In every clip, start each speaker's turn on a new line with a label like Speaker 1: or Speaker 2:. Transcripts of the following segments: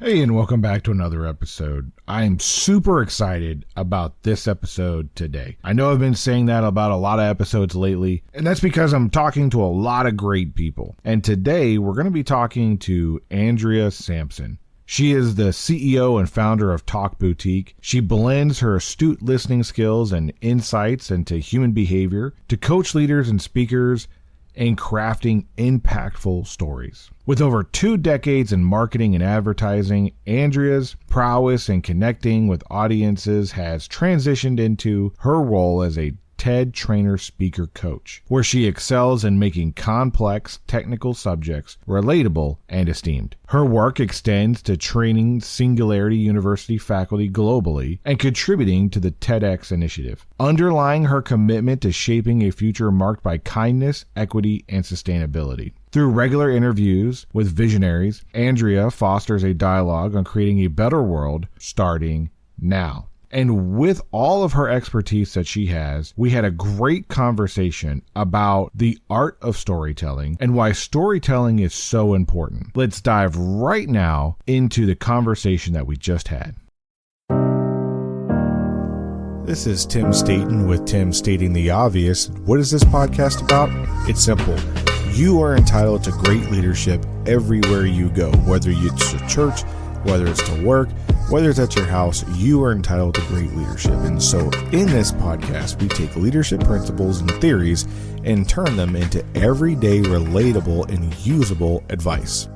Speaker 1: Hey, and welcome back to another episode. I am super excited about this episode today. I know I've been saying that about a lot of episodes lately, and that's because I'm talking to a lot of great people. And today we're going to be talking to Andrea Sampson. She is the CEO and founder of Talk Boutique. She blends her astute listening skills and insights into human behavior to coach leaders and speakers in crafting impactful stories. With over 2 decades in marketing and advertising, Andrea's prowess in connecting with audiences has transitioned into her role as a TED trainer speaker coach, where she excels in making complex technical subjects relatable and esteemed. Her work extends to training Singularity University faculty globally and contributing to the TEDx initiative. Underlying her commitment to shaping a future marked by kindness, equity, and sustainability. Through regular interviews with visionaries, Andrea fosters a dialogue on creating a better world starting now. And with all of her expertise that she has, we had a great conversation about the art of storytelling and why storytelling is so important. Let's dive right now into the conversation that we just had. This is Tim Staten with Tim Stating the Obvious. What is this podcast about? It's simple. You are entitled to great leadership everywhere you go, whether it's to church, whether it's to work, whether it's at your house, you are entitled to great leadership. And so in this podcast, we take leadership principles and theories and turn them into everyday, relatable, and usable advice.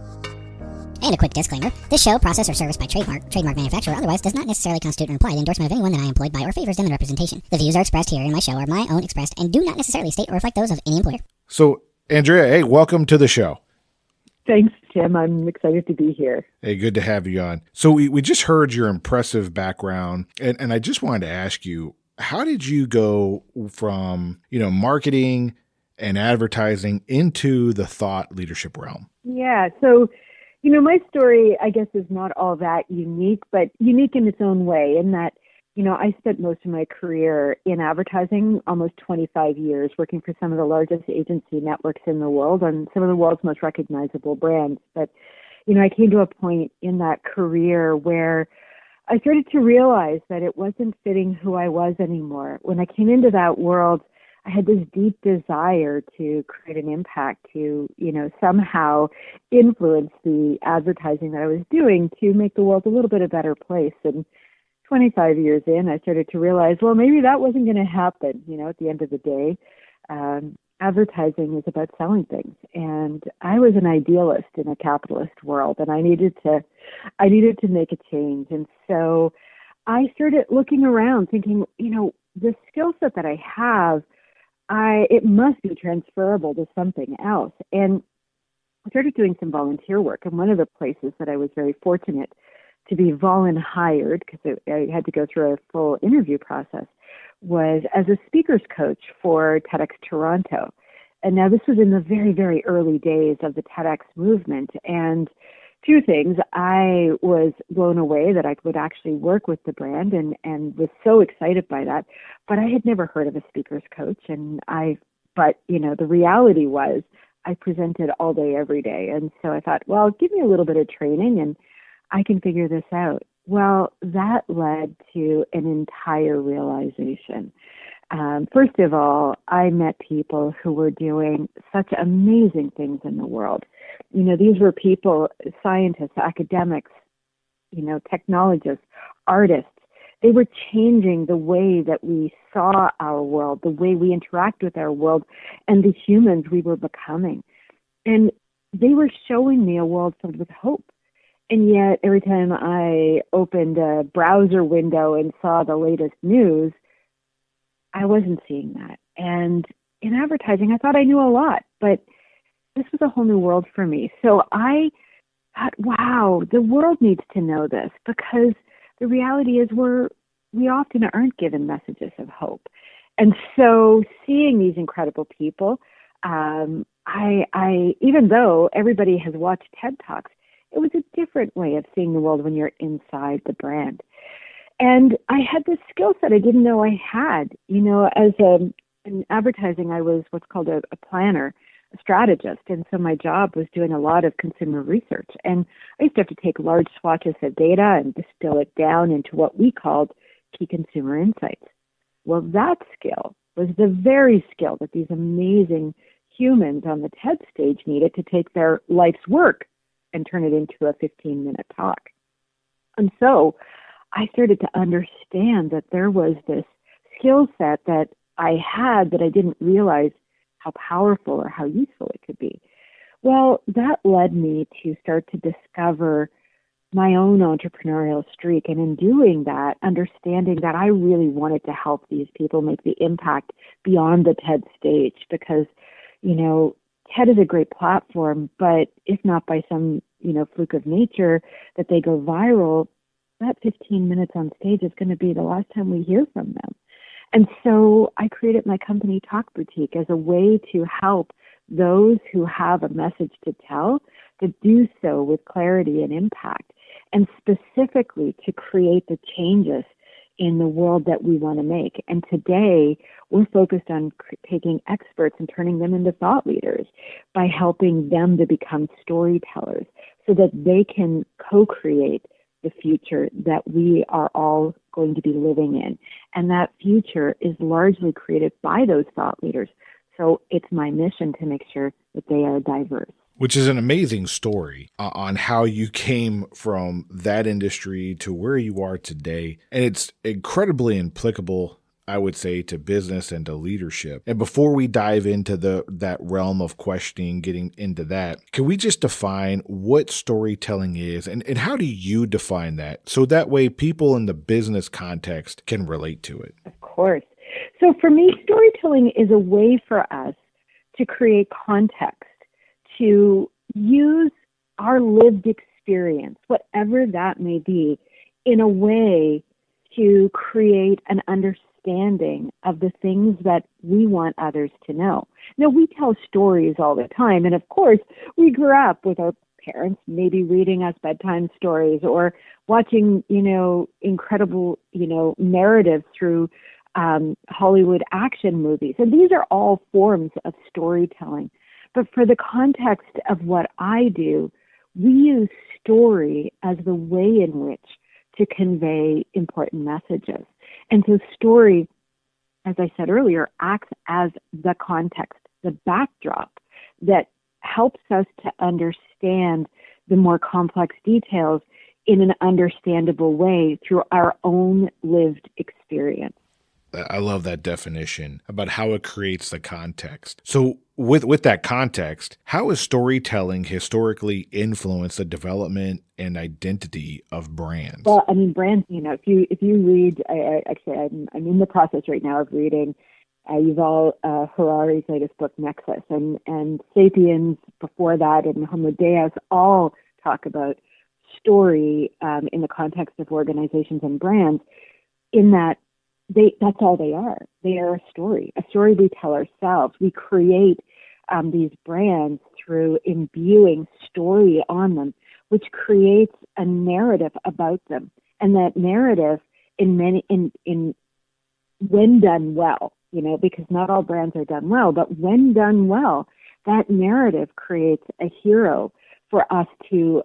Speaker 2: And a quick disclaimer, this show, process, or service by trademark manufacturer, otherwise does not necessarily constitute an implied endorsement of anyone that I am employed by or favors them in representation. The views are expressed here in my show are my own expressed and do not necessarily state or reflect those of any employer.
Speaker 1: So, Andrea, hey, welcome to the show.
Speaker 3: Thanks, Tim. I'm excited to be here.
Speaker 1: Hey, good to have you on. So we just heard your impressive background, and I just wanted to ask you, how did you go from, marketing and advertising into the thought leadership realm?
Speaker 3: Yeah. So, my story, I guess, is not all that unique, but unique in its own way in that, I spent most of my career in advertising, almost 25 years, working for some of the largest agency networks in the world and some of the world's most recognizable brands. But, I came to a point in that career where I started to realize that it wasn't fitting who I was anymore. When I came into that world, I had this deep desire to create an impact, to, somehow influence the advertising that I was doing to make the world a little bit a better place. And 25 years in, I started to realize, well, maybe that wasn't going to happen. At the end of the day, advertising is about selling things. And I was an idealist in a capitalist world, and I needed to make a change. And so I started looking around thinking, the skill set that I have, it must be transferable to something else. And I started doing some volunteer work. And one of the places that I was very fortunate to be hired, because I had to go through a full interview process, was as a speaker's coach for TEDx Toronto. And now this was in the very, very early days of the TEDx movement. And two things, I was blown away that I would actually work with the brand and was so excited by that. But I had never heard of a speaker's coach. But the reality was I presented all day, every day. And so I thought, well, give me a little bit of training and I can figure this out. Well, that led to an entire realization. First of all, I met people who were doing such amazing things in the world. These were people, scientists, academics, technologists, artists. They were changing the way that we saw our world, the way we interact with our world, and the humans we were becoming. And they were showing me a world filled with hope. And yet, every time I opened a browser window and saw the latest news, I wasn't seeing that. And in advertising, I thought I knew a lot, but this was a whole new world for me. So I thought, wow, the world needs to know this, because the reality is we often aren't given messages of hope. And so seeing these incredible people, I even though everybody has watched TED Talks, it was a different way of seeing the world when you're inside the brand. And I had this skill set I didn't know I had. As in advertising, I was what's called a planner, strategist, and so my job was doing a lot of consumer research. And I used to have to take large swatches of data and distill it down into what we called key consumer insights. Well, that skill was the very skill that these amazing humans on the TED stage needed to take their life's work and turn it into a 15-minute talk. And so I started to understand that there was this skill set that I had that I didn't realize how powerful or how useful it could be. Well, that led me to start to discover my own entrepreneurial streak. And in doing that, understanding that I really wanted to help these people make the impact beyond the TED stage, because, TED is a great platform, but if not by some, fluke of nature that they go viral, that 15 minutes on stage is going to be the last time we hear from them. And so I created my company Talk Boutique as a way to help those who have a message to tell to do so with clarity and impact, and specifically to create the changes in the world that we want to make. And today, we're focused on taking experts and turning them into thought leaders by helping them to become storytellers so that they can co-create the future that we are all going to be living in. And that future is largely created by those thought leaders. So it's my mission to make sure that they are diverse.
Speaker 1: Which is an amazing story on how you came from that industry to where you are today. And it's incredibly applicable, I would say, to business and to leadership. And before we dive into that realm of questioning, getting into that, can we just define what storytelling is and how do you define that? So that way people in the business context can relate to it.
Speaker 3: Of course. So for me, storytelling is a way for us to create context, to use our lived experience, whatever that may be, in a way to create an understanding of the things that we want others to know. Now, we tell stories all the time, and of course, we grew up with our parents maybe reading us bedtime stories or watching, incredible, narratives through Hollywood action movies. And these are all forms of storytelling. But for the context of what I do, we use story as the way in which to convey important messages. And so story, as I said earlier, acts as the context, the backdrop that helps us to understand the more complex details in an understandable way through our own lived experience.
Speaker 1: I love that definition about how it creates the context. So with that context, how has storytelling historically influenced the development and identity of brands?
Speaker 3: Well, brands, if you read, I'm in the process right now of reading Yuval Harari's latest book, Nexus, and Sapiens before that, and Homo Deus all talk about story in the context of organizations and brands, in that that's all they are. They are a story we tell ourselves. We create these brands through imbuing story on them, which creates a narrative about them. And that narrative, when done well, because not all brands are done well, but when done well, that narrative creates a hero for us to,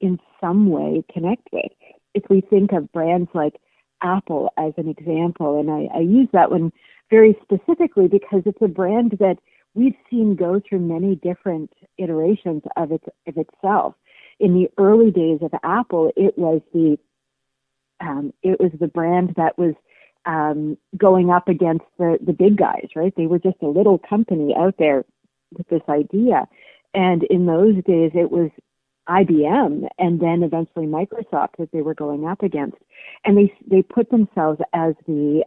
Speaker 3: in some way, connect with. If we think of brands like Apple as an example, and I use that one very specifically because it's a brand that we've seen go through many different iterations of itself. In the early days of Apple, it was the brand that was going up against the big guys, right? They were just a little company out there with this idea, and in those days it was IBM and then eventually Microsoft that they were going up against, and they put themselves as the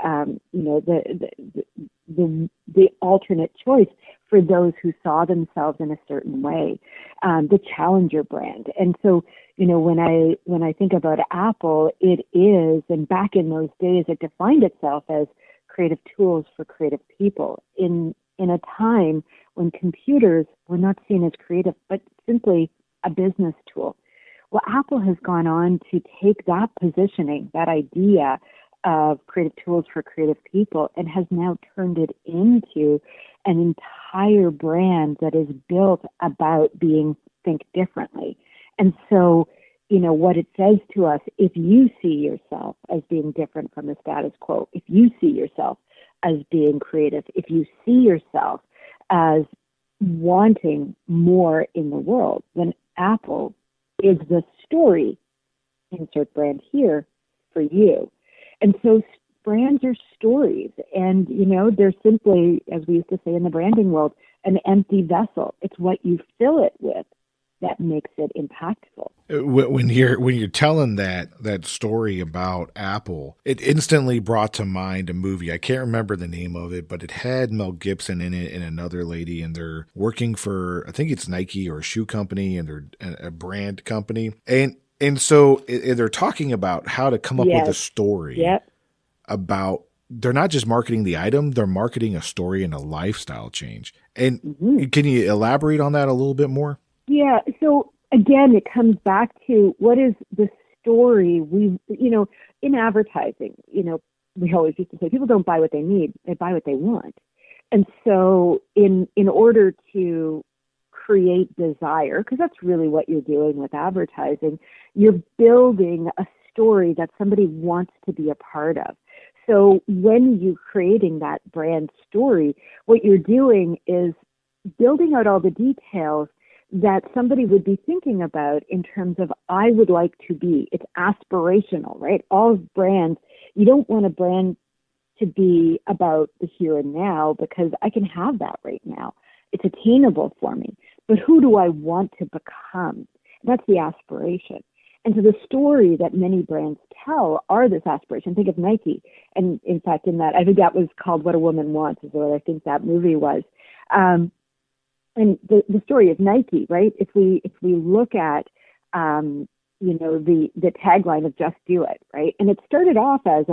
Speaker 3: alternate choice for those who saw themselves in a certain way, the challenger brand. And so when I think about Apple, it is, and back in those days it defined itself as creative tools for creative people in a time when computers were not seen as creative but simply a business tool. Well, Apple has gone on to take that positioning, that idea, of creative tools for creative people and has now turned it into an entire brand that is built about being think differently. And so, what it says to us, if you see yourself as being different from the status quo, if you see yourself as being creative, if you see yourself as wanting more in the world, then Apple is the story, insert brand here, for you. And so brands are stories, and they're simply, as we used to say in the branding world, an empty vessel. It's what you fill it with that makes it impactful.
Speaker 1: When you're telling that story about Apple, it instantly brought to mind a movie. I can't remember the name of it, but it had Mel Gibson in it and another lady, and they're working for, I think it's Nike or a shoe company, and they're a brand company, and so they're talking about how to come up with a story about. They're not just marketing the item; they're marketing a story and a lifestyle change. And can you elaborate on that a little bit more?
Speaker 3: Yeah. So again, it comes back to what is the story in advertising, we always used to say people don't buy what they need, they buy what they want. And so in order to create desire, because that's really what you're doing with advertising, you're building a story that somebody wants to be a part of. So when you're creating that brand story, what you're doing is building out all the details that somebody would be thinking about in terms of, I would like to be. It's aspirational, right? All brands, you don't want a brand to be about the here and now, because I can have that right now. It's attainable for me. But who do I want to become? That's the aspiration. And so the story that many brands tell are this aspiration. Think of Nike. And in fact, in that, I think that was called What a Woman Wants, is what I think that movie was. And the story of Nike, right? If we look at, the tagline of "Just Do It," right? And it started off as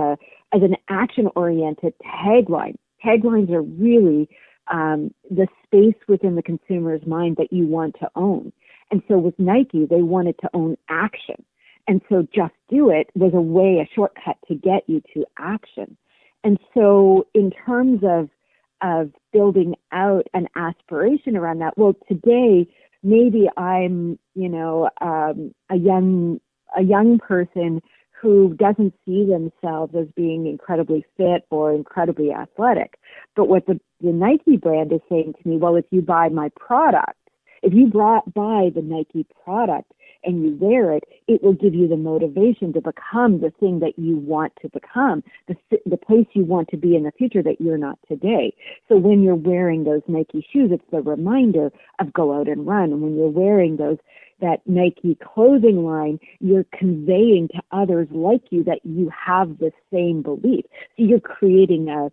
Speaker 3: an action-oriented tagline. Taglines are really the space within the consumer's mind that you want to own. And so with Nike, they wanted to own action. And so "Just Do It" was a shortcut to get you to action. And so in terms of building out an aspiration around that. Well, today, maybe I'm, a young person who doesn't see themselves as being incredibly fit or incredibly athletic. But what the Nike brand is saying to me, well, if you buy my product, if you buy the Nike product and you wear it, it will give you the motivation to become the thing that you want to become, the place you want to be in the future that you're not today. So when you're wearing those Nike shoes, it's the reminder of go out and run. And when you're wearing that Nike clothing line, you're conveying to others like you that you have the same belief. So you're creating a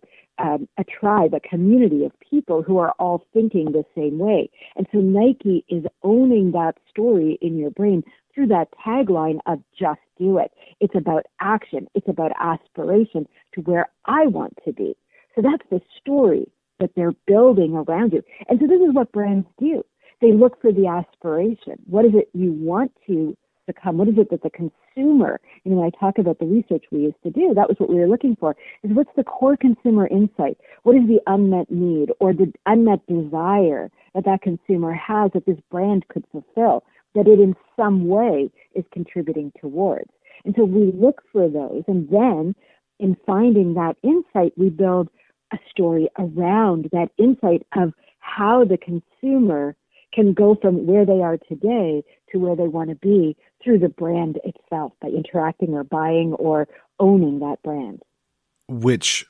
Speaker 3: tribe, a community of people who are all thinking the same way. And so Nike is owning that story in your brain through that tagline of "Just Do It." It's about action. It's about aspiration to where I want to be. So that's the story that they're building around you. And so this is what brands do. They look for the aspiration. What is it you want to become? What is it that the consumer, when I talk about the research we used to do, that was what we were looking for, is what's the core consumer insight? What is the unmet need or the unmet desire that consumer has that this brand could fulfill, that it in some way is contributing towards? And so we look for those, and then in finding that insight, we build a story around that insight of how the consumer can go from where they are today to where they want to be through the brand itself, by interacting or buying or owning that brand.
Speaker 1: Which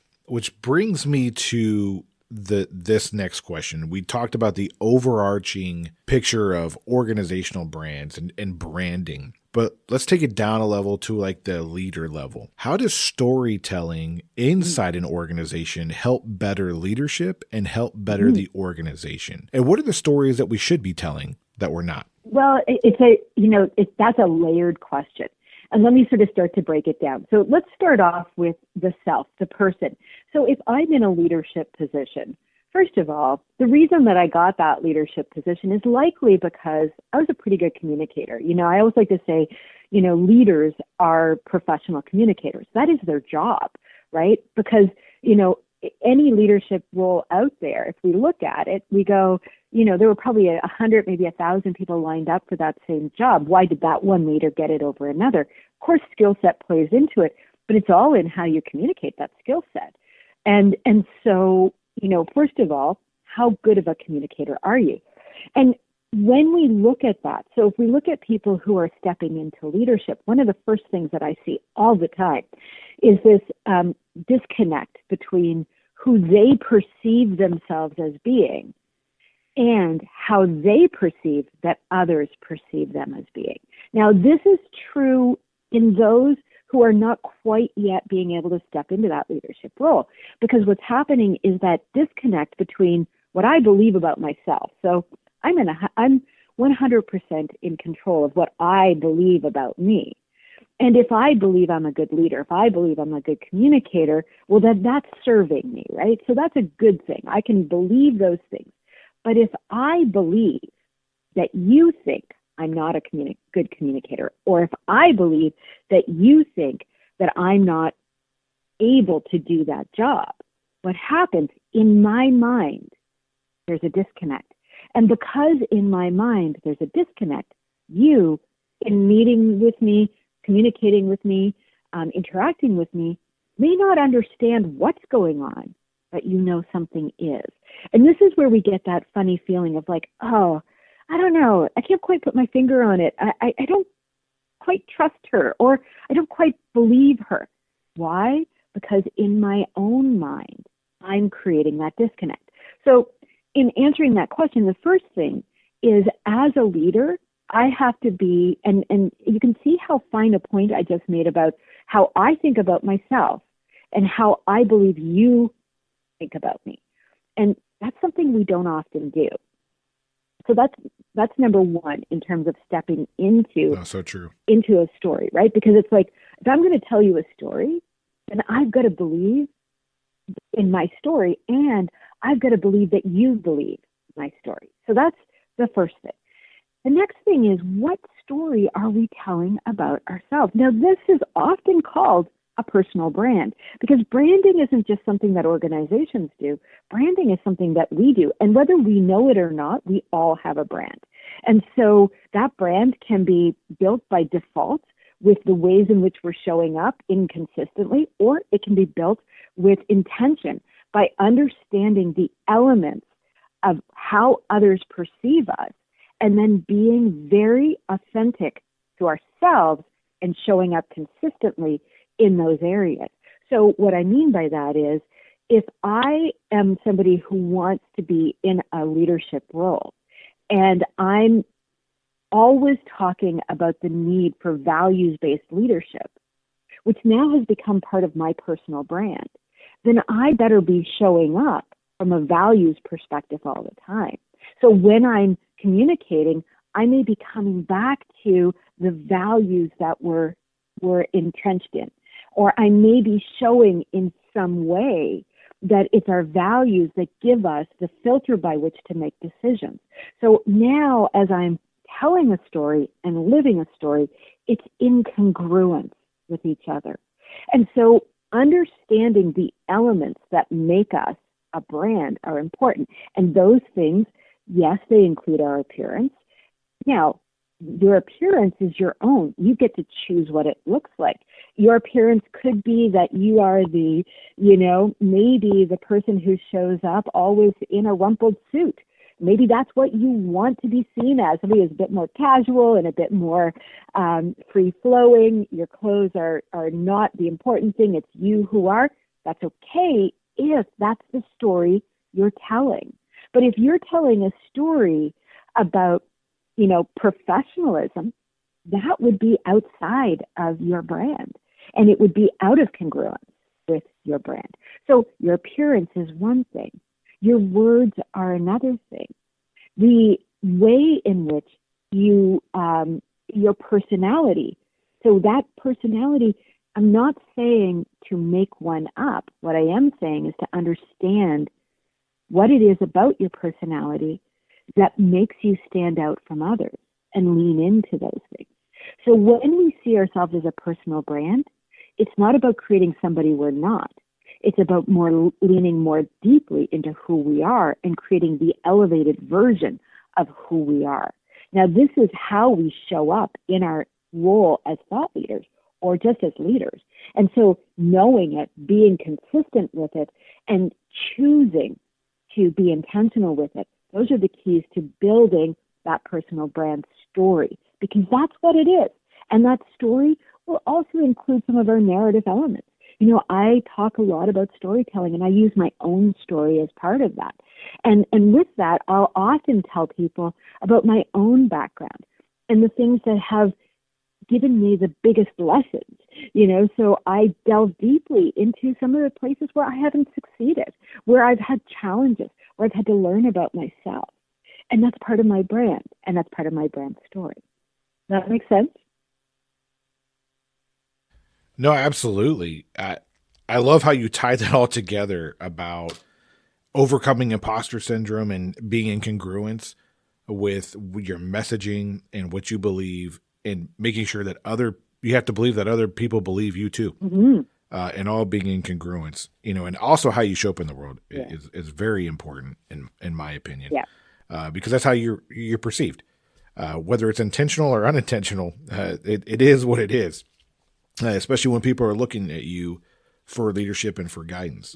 Speaker 1: brings me to this next question. We talked about the overarching picture of organizational brands and branding, but let's take it down a level to like the leader level. How does storytelling inside an organization help better leadership and help better the organization? And what are the stories that we should be telling that we're not?
Speaker 3: Well, that's a layered question. And let me sort of start to break it down. So let's start off with the self, the person. So if I'm in a leadership position, first of all, the reason that I got that leadership position is likely because I was a pretty good communicator. I always like to say, leaders are professional communicators. That is their job, right? Because, any leadership role out there, if we look at it, we go, there were probably 100, maybe 1,000 people lined up for that same job. Why did that one leader get it over another? Of course, skill set plays into it, but it's all in how you communicate that skill set. And so, first of all, how good of a communicator are you? And when we look at that, so if we look at people who are stepping into leadership, one of the first things that I see all the time is this disconnect between who they perceive themselves as being and how they perceive that others perceive them as being. Now, this is true in those who are not quite yet being able to step into that leadership role, because what's happening is that disconnect between what I believe about myself. So I'm 100% in control of what I believe about me. And if I believe I'm a good leader, if I believe I'm a good communicator, well, then that's serving me, right? So that's a good thing. I can believe those things. But if I believe that you think I'm not a good communicator, or if I believe that you think that I'm not able to do that job, what happens in my mind, there's a disconnect. And because in my mind there's a disconnect, you, in meeting with me, communicating with me, interacting with me, may not understand what's going on, but something is. And this is where we get that funny feeling of like, oh, I don't know, I can't quite put my finger on it. I don't quite trust her, or I don't quite believe her. Why? Because in my own mind, I'm creating that disconnect. So in answering that question, the first thing is, as a leader, I have to be, and you can see how fine a point I just made about how I think about myself and how I believe you think about me. And that's something we don't often do. So that's number one in terms of stepping into
Speaker 1: so true.
Speaker 3: Into a story, right? Because it's like, if I'm going to tell you a story, then I've got to believe in my story, and I've got to believe that you believe my story. So that's the first thing. The next thing is, what story are we telling about ourselves? Now, this is often called a personal brand, because branding isn't just something that organizations do. Branding is something that we do. And whether we know it or not, we all have a brand. And so that brand can be built by default with the ways in which we're showing up inconsistently, or it can be built with intention by understanding the elements of how others perceive us, and then being very authentic to ourselves and showing up consistently in those areas. So what I mean by that is, if I am somebody who wants to be in a leadership role, and I'm always talking about the need for values-based leadership, which now has become part of my personal brand, then I better be showing up from a values perspective all the time. So when I'm communicating, I may be coming back to the values that we're entrenched in, or I may be showing in some way that it's our values that give us the filter by which to make decisions. So now, as I'm telling a story and living a story, it's in congruence with each other. And so understanding the elements that make us a brand are important. And those things, yes, they include our appearance. Now, your appearance is your own. You get to choose what it looks like. Your appearance could be that you are the, maybe the person who shows up always in a rumpled suit. Maybe that's what you want to be seen as. Somebody is a bit more casual and a bit more free-flowing. Your clothes are not the important thing. It's you who are. That's okay if that's the story you're telling. But if you're telling a story about, professionalism, that would be outside of your brand, and it would be out of congruence with your brand. So your appearance is one thing. Your words are another thing. The way in which you, your personality, so that personality, I'm not saying to make one up. What I am saying is to understand what it is about your personality that makes you stand out from others and lean into those things. So when we see ourselves as a personal brand, it's not about creating somebody we're not. It's about leaning more deeply into who we are and creating the elevated version of who we are. Now, this is how we show up in our role as thought leaders or just as leaders. And so knowing it, being consistent with it, and choosing to be intentional with it, those are the keys to building that personal brand story, because that's what it is. And that story will also include some of our narrative elements. I talk a lot about storytelling, and I use my own story as part of that. And with that, I'll often tell people about my own background and the things that have given me the biggest lessons, so I delve deeply into some of the places where I haven't succeeded, where I've had challenges, where I've had to learn about myself. And that's part of my brand, and that's part of my brand story. Does that make sense?
Speaker 1: No, absolutely. I love how you tie that all together about overcoming imposter syndrome and being in congruence with your messaging and what you believe, and making sure that you have to believe that other people believe you too, and all being in congruence, and also how you show up in the world is very important in my opinion, because that's how you're perceived, whether it's intentional or unintentional. It is what it is. Especially when people are looking at you for leadership and for guidance.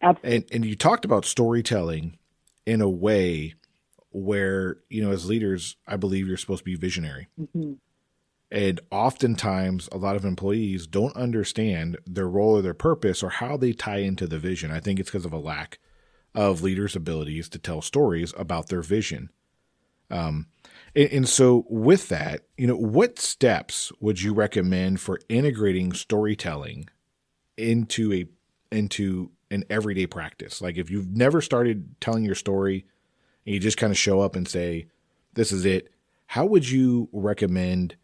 Speaker 3: Absolutely.
Speaker 1: And you talked about storytelling in a way where, as leaders, I believe you're supposed to be visionary. And oftentimes a lot of employees don't understand their role or their purpose or how they tie into the vision. I think it's because of a lack of leaders' abilities to tell stories about their vision. And so with that, what steps would you recommend for integrating storytelling into an everyday practice? Like if you've never started telling your story and you just kind of show up and say, this is it, how would you recommend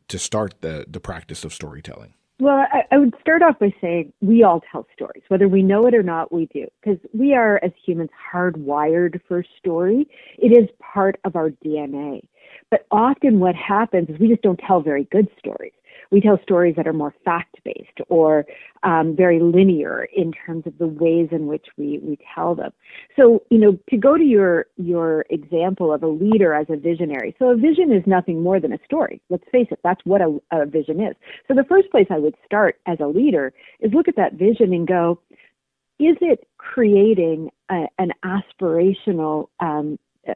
Speaker 1: to start the practice of storytelling?
Speaker 3: Well, I would start off by saying we all tell stories, whether we know it or not, we do, because we are, as humans, hardwired for story. It is part of our DNA. But often what happens is we just don't tell very good stories. We tell stories that are more fact-based or very linear in terms of the ways in which we tell them. So, to go to your example of a leader as a visionary. So a vision is nothing more than a story. Let's face it, that's what a vision is. So the first place I would start as a leader is look at that vision and go, is it creating an aspirational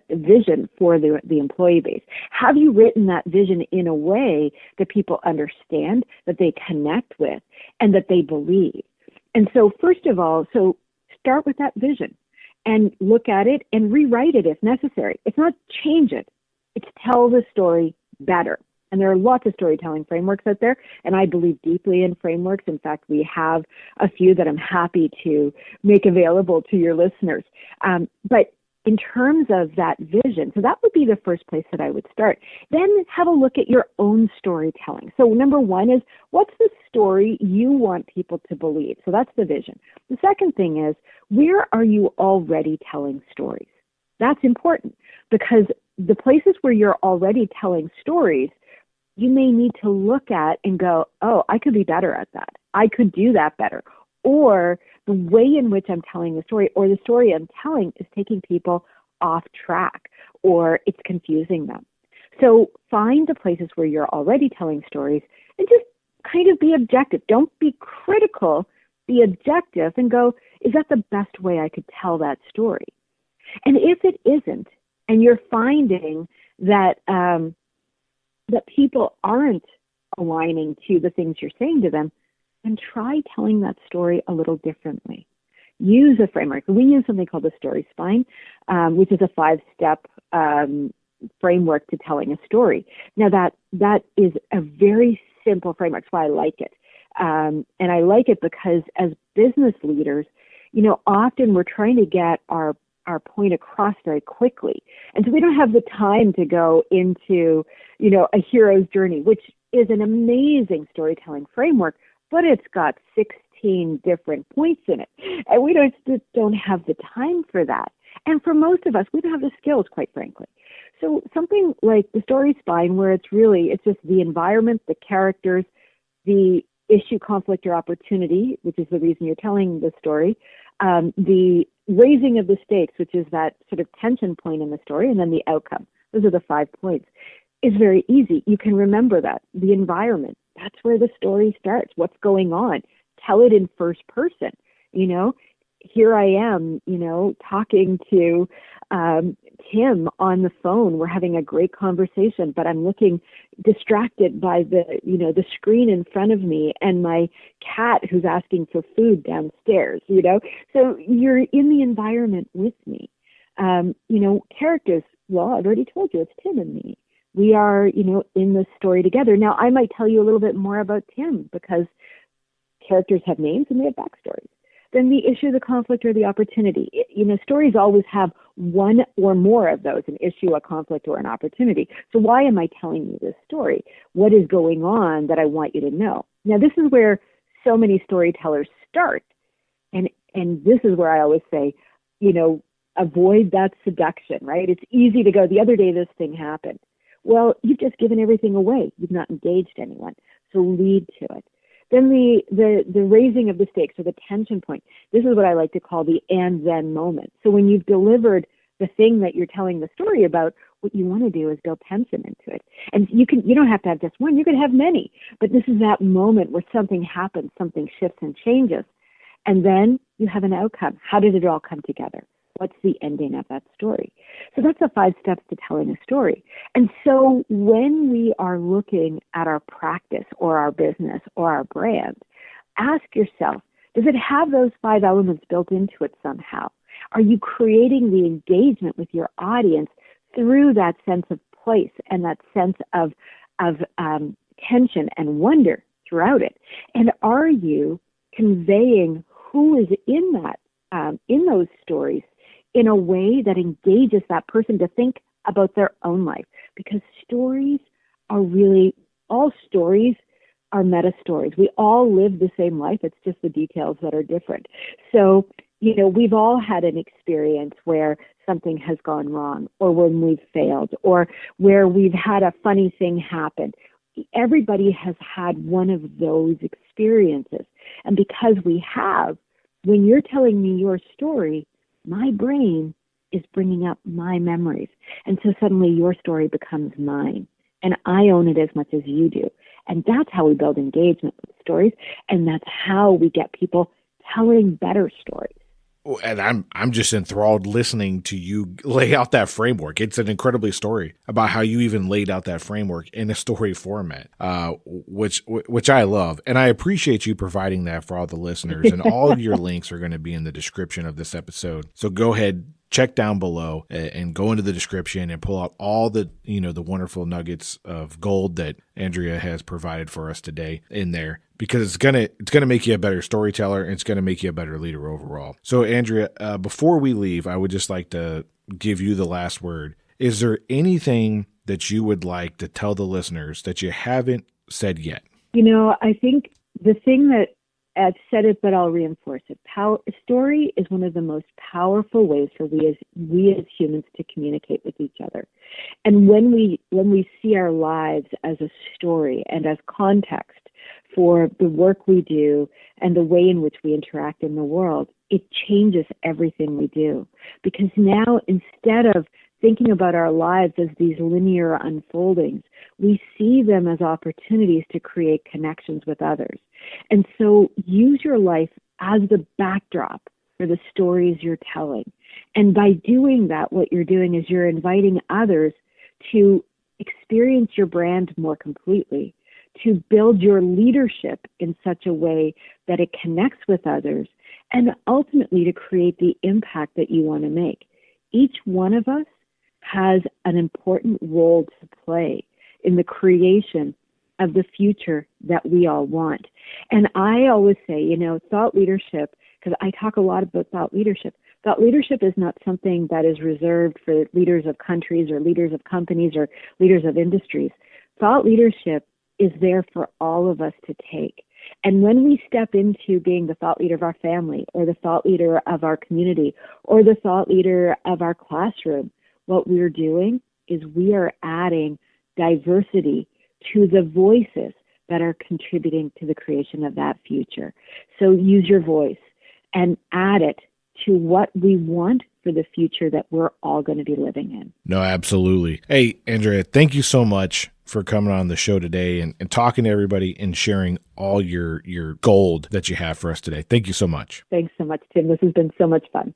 Speaker 3: vision for the employee base? Have you written that vision in a way that people understand, that they connect with, and that they believe? And so first of all, start with that vision and look at it and rewrite it if necessary. It's not change it. It's tell the story better. And there are lots of storytelling frameworks out there, and I believe deeply in frameworks. In fact, we have a few that I'm happy to make available to your listeners. But in terms of that vision, so that would be the first place that I would start. Then have a look at your own storytelling. So number one is, what's the story you want people to believe? So that's the vision. The second thing is, where are you already telling stories? That's important, because the places where you're already telling stories, you may need to look at and go, oh, I could be better at that. I could do that better. Or the way in which I'm telling the story, or the story I'm telling, is taking people off track, or it's confusing them. So find the places where you're already telling stories and just kind of be objective. Don't be critical, be objective and go, is that the best way I could tell that story? And if it isn't, and you're finding that that people aren't aligning to the things you're saying to them, and try telling that story a little differently. Use a framework. We use something called the story spine, which is a 5-step framework to telling a story. Now that is a very simple framework. That's why I like it. And I like it because as business leaders, often we're trying to get our point across very quickly. And so we don't have the time to go into, a hero's journey, which is an amazing storytelling framework, but it's got 16 different points in it. And we just don't have the time for that. And for most of us, we don't have the skills, quite frankly. So something like the story spine, where it's just the environment, the characters, the issue, conflict, or opportunity, which is the reason you're telling the story, the raising of the stakes, which is that sort of tension point in the story, and then the outcome. Those are the 5 points. It's very easy. You can remember that. The environment, that's where the story starts. What's going on? Tell it in first person. Here I am, talking to Tim on the phone. We're having a great conversation, but I'm looking distracted by the screen in front of me and my cat who's asking for food downstairs, So you're in the environment with me. Characters, well, I've already told you, it's Tim and me. We are, in this story together. Now, I might tell you a little bit more about Tim because characters have names and they have backstories. Then the issue, the conflict, or the opportunity. Stories always have one or more of those, an issue, a conflict, or an opportunity. So why am I telling you this story? What is going on that I want you to know? Now, this is where so many storytellers start. And this is where I always say, avoid that seduction, right? It's easy to go, the other day this thing happened. Well, you've just given everything away. You've not engaged anyone. So lead to it. Then the raising of the stakes, or the tension point. This is what I like to call the and then moment. So when you've delivered the thing that you're telling the story about, what you want to do is build tension into it. And you don't have to have just one, you can have many. But this is that moment where something happens, something shifts and changes. And then you have an outcome. How did it all come together? What's the ending of that story? So that's the 5 steps to telling a story. And so when we are looking at our practice or our business or our brand, ask yourself, does it have those 5 elements built into it somehow? Are you creating the engagement with your audience through that sense of place and that sense of tension and wonder throughout it? And are you conveying who is in that in those stories in a way that engages that person to think about their own life? Because all stories are meta stories. We all live the same life. It's just the details that are different. So, we've all had an experience where something has gone wrong, or when we've failed, or where we've had a funny thing happen. Everybody has had one of those experiences. And because we have, when you're telling me your story, my brain is bringing up my memories. And so suddenly your story becomes mine. And I own it as much as you do. And that's how we build engagement with stories. And that's how we get people telling better stories.
Speaker 1: And I'm just enthralled listening to you lay out that framework. It's an incredibly story about how you even laid out that framework in a story format, which I love. And I appreciate you providing that for all the listeners. And all of your links are going to be in the description of this episode. So go ahead, check down below and go into the description and pull out all the wonderful nuggets of gold that Andrea has provided for us today in there, because it's gonna make you a better storyteller and it's gonna make you a better leader overall. So Andrea, before we leave, I would just like to give you the last word. Is there anything that you would like to tell the listeners that you haven't said yet?
Speaker 3: I think the thing that I've said it, but I'll reinforce it. Story is one of the most powerful ways for we as humans to communicate with each other. And when we see our lives as a story and as context for the work we do and the way in which we interact in the world, it changes everything we do. Because now, instead of thinking about our lives as these linear unfoldings, we see them as opportunities to create connections with others. And so use your life as the backdrop for the stories you're telling. And by doing that, what you're doing is you're inviting others to experience your brand more completely, to build your leadership in such a way that it connects with others, and ultimately to create the impact that you want to make. Each one of us has an important role to play in the creation of the future that we all want. And I always say, thought leadership, because I talk a lot about thought leadership. Thought leadership is not something that is reserved for leaders of countries or leaders of companies or leaders of industries. Thought leadership is there for all of us to take. And when we step into being the thought leader of our family, or the thought leader of our community, or the thought leader of our classroom, what we're doing is we are adding diversity to the voices that are contributing to the creation of that future. So use your voice and add it to what we want for the future that we're all going to be living in.
Speaker 1: No, absolutely. Hey, Andrea, thank you so much for coming on the show today and talking to everybody and sharing all your gold that you have for us today. Thank you so much.
Speaker 3: Thanks so much, Tim. This has been so much fun.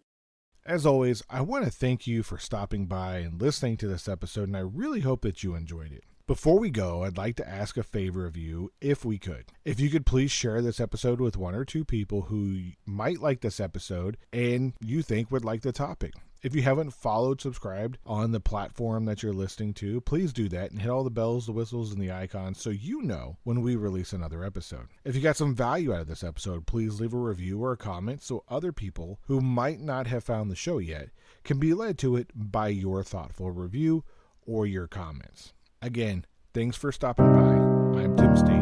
Speaker 1: As always, I want to thank you for stopping by and listening to this episode, and I really hope that you enjoyed it. Before we go, I'd like to ask a favor of you, if we could. If you could please share this episode with one or two people who might like this episode and you think would like the topic. If you haven't followed, subscribed on the platform that you're listening to, please do that and hit all the bells, the whistles, and the icons so you know when we release another episode. If you got some value out of this episode, please leave a review or a comment so other people who might not have found the show yet can be led to it by your thoughtful review or your comments. Again, thanks for stopping by. I'm Tim Steen.